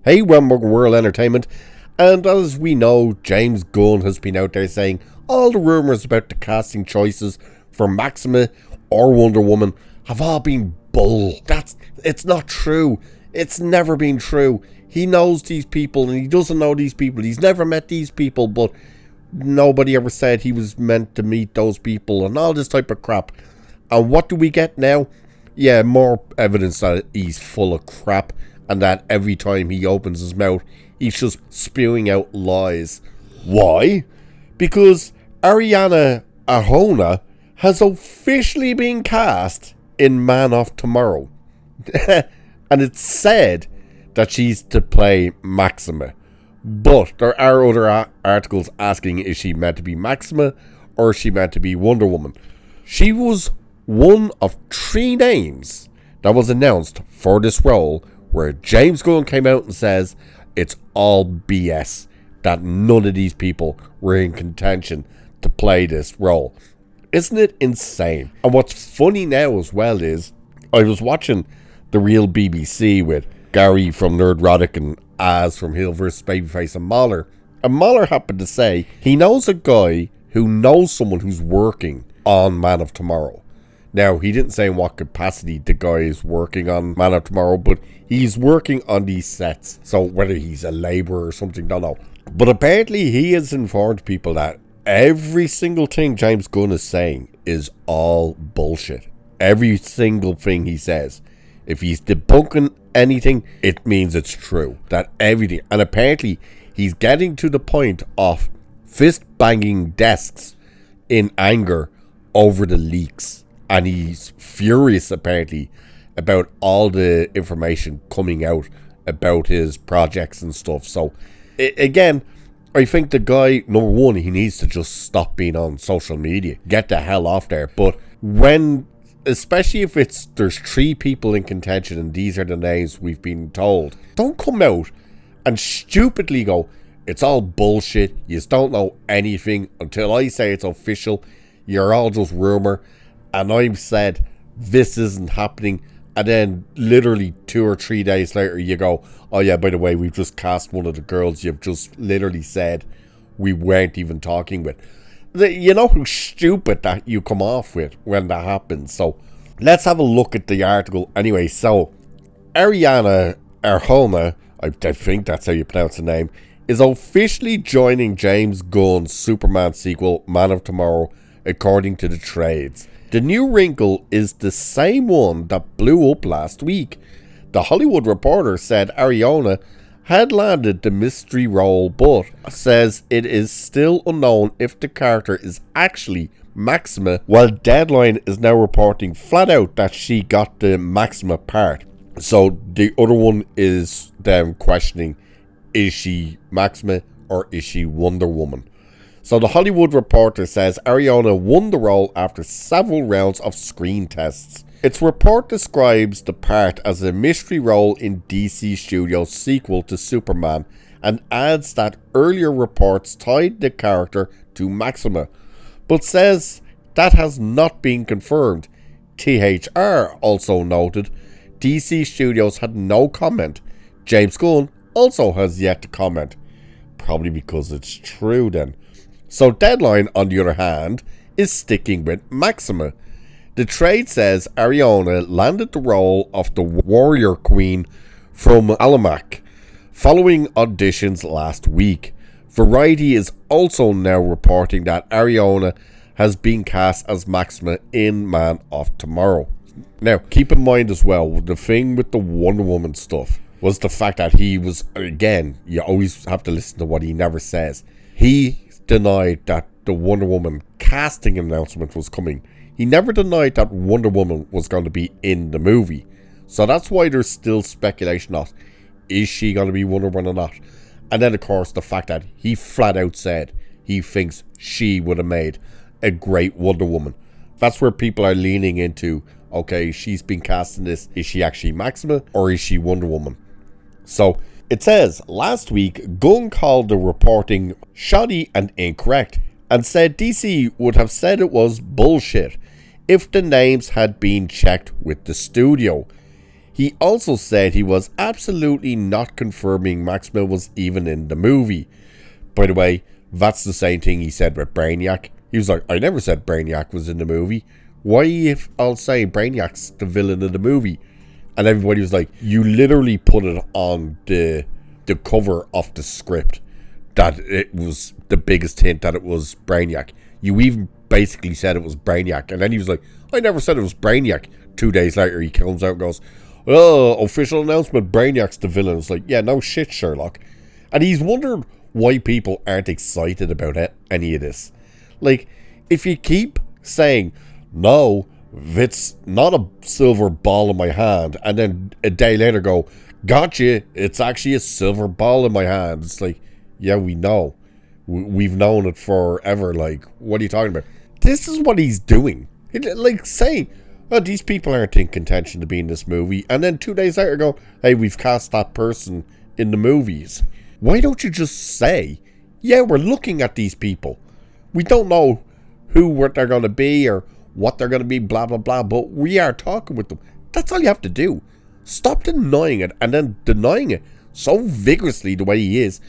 Hey, welcome World Entertainment. And as we know, James Gunn has been out there saying all the rumours about the casting choices for Maxima or Wonder Woman have all been bull. It's not true. It's never been true. He knows these people and he doesn't know these people. He's never met these people, but nobody ever said he was meant to meet those people and all this type of crap. And what do we get now? Yeah, more evidence that he's full of crap and that every time he opens his mouth, he's just spewing out lies. Why? Because Adria Arjona has officially been cast in Man of Tomorrow. And it's said that she's to play Maxima. But there are other articles asking, is she meant to be Maxima or is she meant to be Wonder Woman? She was one of 3 names that was announced for this role, where James Gunn came out and says it's all BS, that none of these people were in contention to play this role. Isn't it insane? And what's funny now as well is, I was watching The Real BBC with Gary from Nerdrotic and Az from Hill vs Babyface and Mahler happened to say he knows a guy who knows someone who's working on Man of Tomorrow. Now, he didn't say in what capacity the guy is working on Man of Tomorrow, but he's working on these sets. So whether he's a labourer or something, don't know. But apparently he has informed people that every single thing James Gunn is saying is all bullshit. Every single thing he says. If he's debunking anything, it means it's true. That everything. And apparently he's getting to the point of fist banging desks in anger over the leaks. And he's furious, apparently, about all the information coming out about his projects and stuff. So, again, I think the guy, number one, he needs to just stop being on social media. Get the hell off there. But when, especially if there's 3 people in contention and these are the names we've been told, don't come out and stupidly go, it's all bullshit. You don't know anything until I say it's official. You're all just rumour. And I've said, this isn't happening. And then literally 2 or 3 days later, you go, oh yeah, by the way, we've just cast one of the girls you've just literally said we weren't even talking with. You know how stupid that you come off with when that happens. So let's have a look at the article. Anyway, so Adria Arjona, I think that's how you pronounce the name, is officially joining James Gunn's Superman sequel, Man of Tomorrow, according to the trades. The new wrinkle is the same one that blew up last week. The Hollywood Reporter said Arjona had landed the mystery role, but says it is still unknown if the character is actually Maxima, while Deadline is now reporting flat out that she got the Maxima part. So the other one is them questioning, is she Maxima or is she Wonder Woman? So the Hollywood Reporter says Arjona won the role after several rounds of screen tests. Its report describes the part as a mystery role in DC Studios' sequel to Superman and adds that earlier reports tied the character to Maxima, but says that has not been confirmed. THR also noted DC Studios had no comment. James Gunn also has yet to comment. Probably because it's true then. So Deadline, on the other hand, is sticking with Maxima. The trade says Arjona landed the role of the Warrior Queen from Almanac following auditions last week. Variety is also now reporting that Arjona has been cast as Maxima in Man of Tomorrow. Now, keep in mind as well, the thing with the Wonder Woman stuff was the fact that he was, again, you always have to listen to what he never says. He denied that the Wonder Woman casting announcement was coming. He never denied that Wonder Woman was going to be in the movie. So that's why there's still speculation of, is she going to be Wonder Woman or not? And then of course the fact that he flat out said he thinks she would have made a great Wonder Woman. That's where people are leaning into, okay, she's been cast in this. Is she actually Maxima or is she Wonder Woman? So it says, last week, Gunn called the reporting shoddy and incorrect and said DC would have said it was bullshit if the names had been checked with the studio. He also said he was absolutely not confirming Maxima was even in the movie. By the way, that's the same thing he said with Brainiac. He was like, I never said Brainiac was in the movie. Why if I'll say Brainiac's the villain of the movie? And everybody was like, you literally put it on the cover of the script that it was the biggest hint that it was Brainiac. You even basically said it was Brainiac. And then he was like, I never said it was Brainiac. 2 days later, he comes out and goes, oh, official announcement, Brainiac's the villain. It's like, yeah, no shit, Sherlock. And he's wondered why people aren't excited about any of this. Like, if you keep saying, no, it's not a silver ball in my hand, and then a day later go, gotcha, it's actually a silver ball in my hand. It's like, yeah, we know. We've known it forever. Like, what are you talking about? This is what he's doing. Like, saying, oh, these people aren't in contention to be in this movie, and then 2 days later go, hey, we've cast that person in the movies. Why don't you just say, yeah, we're looking at these people. We don't know who they're going to be or what they're going to be, blah, blah, blah, but we are talking with them. That's all you have to do. Stop denying it, and then denying it so vigorously the way he is,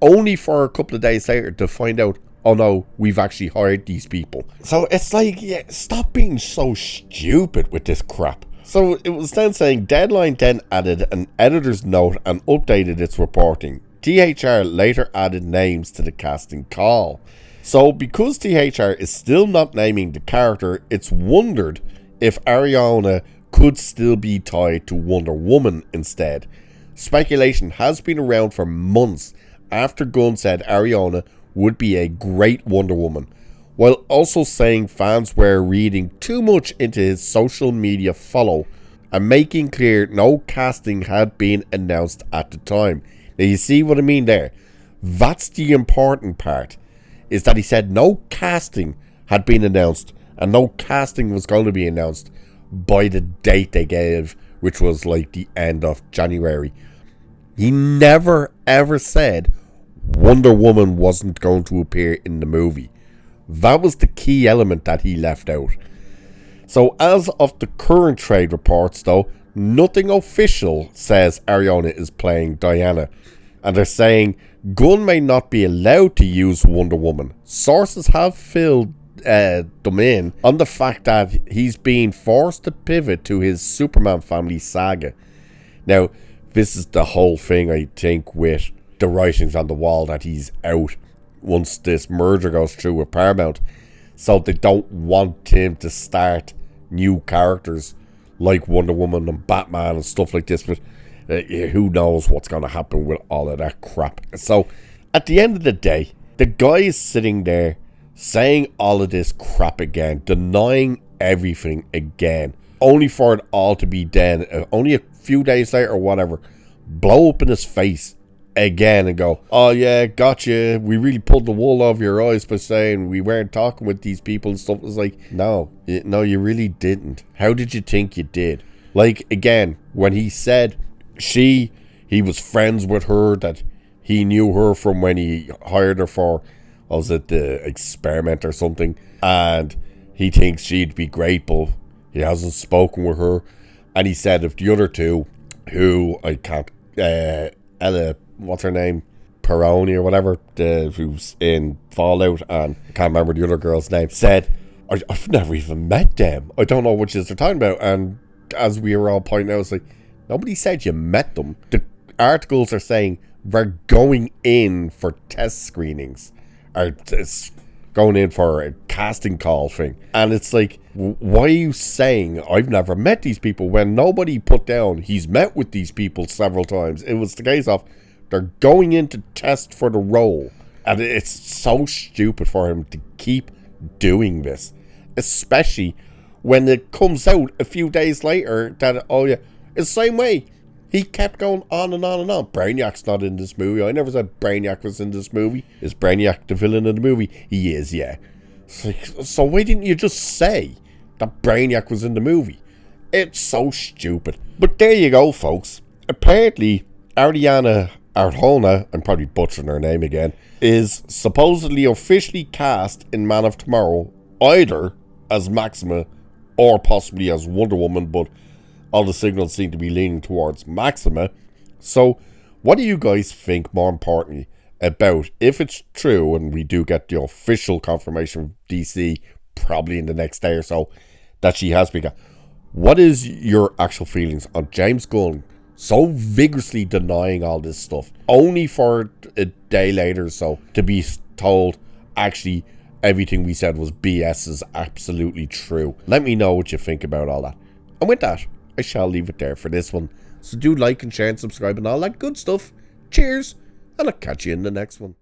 only for a couple of days later to find out, oh no, we've actually hired these people. So it's like, yeah, stop being so stupid with this crap. So it was then saying, Deadline then added an editor's note and updated its reporting. THR later added names to the casting call. So because THR is still not naming the character, it's wondered if Arjona could still be tied to Wonder Woman instead. Speculation has been around for months after Gunn said Arjona would be a great Wonder Woman, while also saying fans were reading too much into his social media follow and making clear no casting had been announced at the time. Now you see what I mean there? That's the important part, is that he said no casting had been announced and no casting was going to be announced by the date they gave, which was like the end of January. He never ever said Wonder Woman wasn't going to appear in the movie. That was the key element that he left out. So as of the current trade reports though, nothing official says Arjona is playing Diana. And they're saying Gunn may not be allowed to use Wonder Woman. Sources have filled them in on the fact that he's being forced to pivot to his Superman family saga. Now, this is the whole thing, I think, with the writings on the wall, that he's out once this merger goes through with Paramount. So they don't want him to start new characters like Wonder Woman and Batman and stuff like this. But who knows what's going to happen with all of that crap. So at the end of the day, the guy is sitting there saying all of this crap again, denying everything again, only for it all to be then, only a few days later or whatever, blow up in his face again and go, oh yeah, gotcha, we really pulled the wool over your eyes by saying we weren't talking with these people and stuff. It's like, no, you really didn't. How did you think you did? Like, again, when he said he was friends with her, that he knew her from when he hired her for, was it the experiment or something, and he thinks she'd be great, but he hasn't spoken with her. And he said if the other two, who I can't, Ella, what's her name, Peroni or whatever, who's in Fallout, and I can't remember the other girl's name, said, I've never even met them, I don't know which is they're talking about. And as we were all pointing out, it's like, nobody said you met them. The articles are saying they're going in for test screenings, or going in for a casting call thing. And it's like, why are you saying I've never met these people when nobody put down he's met with these people several times? It was the case of they're going in to test for the role. And it's so stupid for him to keep doing this, especially when it comes out a few days later that, oh yeah, it's the same way. He kept going on and on and on. Brainiac's not in this movie. I never said Brainiac was in this movie. Is Brainiac the villain of the movie? He is, yeah. So why didn't you just say that Brainiac was in the movie? It's so stupid. But there you go, folks. Apparently, Adria Arjona, I'm probably butchering her name again, is supposedly officially cast in Man of Tomorrow, either as Maxima or possibly as Wonder Woman, but all the signals seem to be leaning towards Maxima. So, what do you guys think, more importantly, about if it's true, and we do get the official confirmation from DC probably in the next day or so, that she has been... What is your actual feelings on James Gunn so vigorously denying all this stuff, only for a day later or so to be told, actually, everything we said was BS is absolutely true? Let me know what you think about all that. And with that, I shall leave it there for this one. So do like and share and subscribe and all that good stuff. Cheers, and I'll catch you in the next one.